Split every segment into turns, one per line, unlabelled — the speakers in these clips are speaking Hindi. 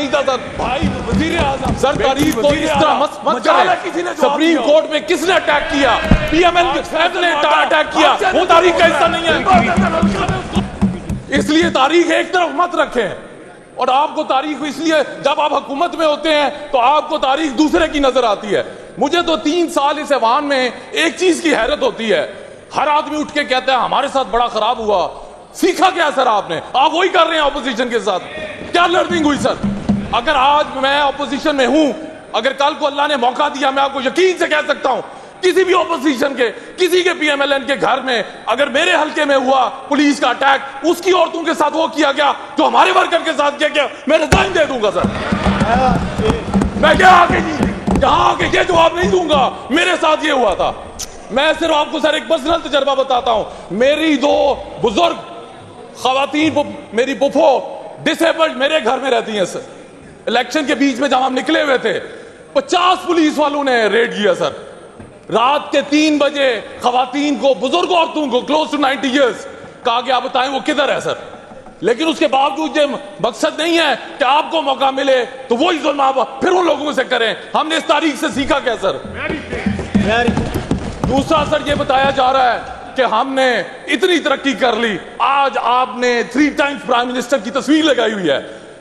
नहीं था सर। भाई वजीर आजम सर, तारीख को इस तरह मत करें। सुप्रीम कोर्ट में किसने अटैक किया? पीएमएल ने अटैक किया, वो तारीख का हिस्सा नहीं है। इसलिए तारीख एक तरफ मत रखें। और आपको तारीख इसलिए, जब आप हुकूमत में होते हैं तो आपको तारीख दूसरे की नजर आती है। मुझे तो 3 साल इस ऐवान में एक चीज की हैरत होती है, हर आदमी उठ के कहता है हमारे साथ बड़ा खराब हुआ। सीखा क्या सर आपने? आप वही कर रहे हैं ऑपोजिशन के साथ। क्या लर्निंग हुई सर? अगर आज मैं ऑपोजिशन में हूं, अगर कल को अल्लाह ने मौका दिया, मैं आपको यकीन से कह सकता हूं, किसी भी ऑपोजिशन के, किसी के पीएमएलएन के घर में अगर मेरे हल्के में हुआ पुलिस का अटैक, उसकी औरतों के साथ वो किया गया जो हमारे वर्कर के साथ किया गया, मैं रिजाइन दे दूंगा सर। मैं क्या आके यहां आके ये जवाब नहीं दूंगा मेरे साथ ये हुआ था। मैं सिर्फ आपको सर एक पर्सनल तजर्बा बताता हूं। मेरी 2 बुजुर्ग खवातीन, मेरी पुफो डिसेबल्ड मेरे घर में रहती हैं सर। इलेक्शन के बीच में जब हम निकले हुए थे, 50 पुलिस वालों ने रेड किया सर। रात के 3 बजे खवातीन को, बुजुर्ग औरतों को क्लोज टू 90 ईयर्स कहा कि आप बताएं वो किधर है सर। लेकिन उसके बावजूद ये मकसद नहीं है कि आपको मौका मिले तो वही जुल्म आप फिर उन लोगों से करें। हमने इस तारीख से सीखा क्या सर? दूसरा सर, ये बताया जा रहा है कि हमने इतनी तरक्की कर ली। आज आपने 3 टाइम्स प्राइम मिनिस्टर की तस्वीर लगाई हुई है,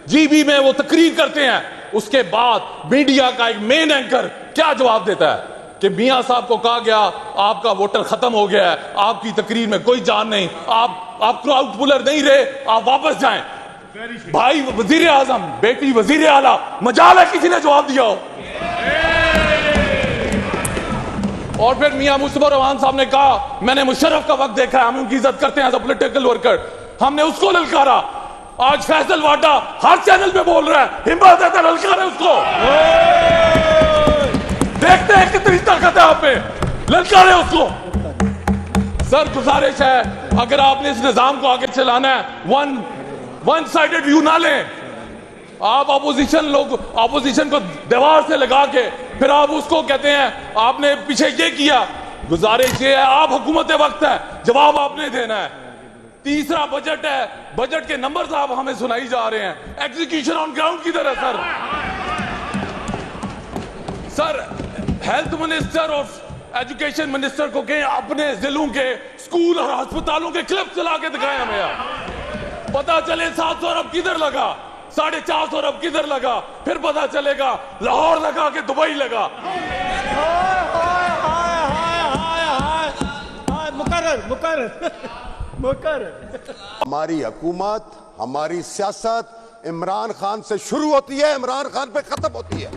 जीबी में वो तकरीर करते हैं। उसके बाद मीडिया का एक मेन एंकर क्या जवाब देता है कि मियां साहब को कहा गया आपका वोटर खत्म हो गया है, आपकी तकरीर में कोई जान नहीं, आप क्राउड पुलर नहीं रहे, आप वापस जाएं। भाई वजीर आजम, बेटी वजीर आला, मजाल है किसी ने जवाब दिया हो? और फिर मियां मुस्तफा रहमान साहब ने कहा मैंने मुशर्रफ का वक्त देखा है, हम उनकी इज्जत करते हैं एज अ पॉलिटिकल वर्कर। हमने उसको ललकारा। आज फैसल वाटा हर चैनल पे बोल रहा है, हिम्मत है तो ललकारे उसको। देखते हैं कितनी ताकत है आप पे, ललकारे उसको। सर गुजारिश है, अगर आपने इस निजाम को आगे चलाना है, वन साइडेड व्यू ना लें। आप ऑपोजिशन को दीवार से लगा के फिर आप उसको कहते हैं आपने पीछे ये किया। गुजारिश ये है, आप हुकूमत वक्त है, जवाब आपने देना है। तीसरा बजट है, बजट के नंबर्स आप हमें सुनाई जा रहे हैं, एग्जीक्यूशन ऑन ग्राउंड किधर है सर? सर हेल्थ मिनिस्टर और एजुकेशन मिनिस्टर को कहें अपने जिलों के स्कूल और अस्पतालों के क्लिप चला के दिखाएं हमें यार। पता चले 700 अरब किधर लगा, 450 अरब किधर लगा, फिर पता चलेगा लाहौर लगा के दुबई लगा। मुकर्रर
हमारी हुकूमत, हमारी सियासत इमरान खान से शुरू होती है, इमरान खान पे खत्म होती है।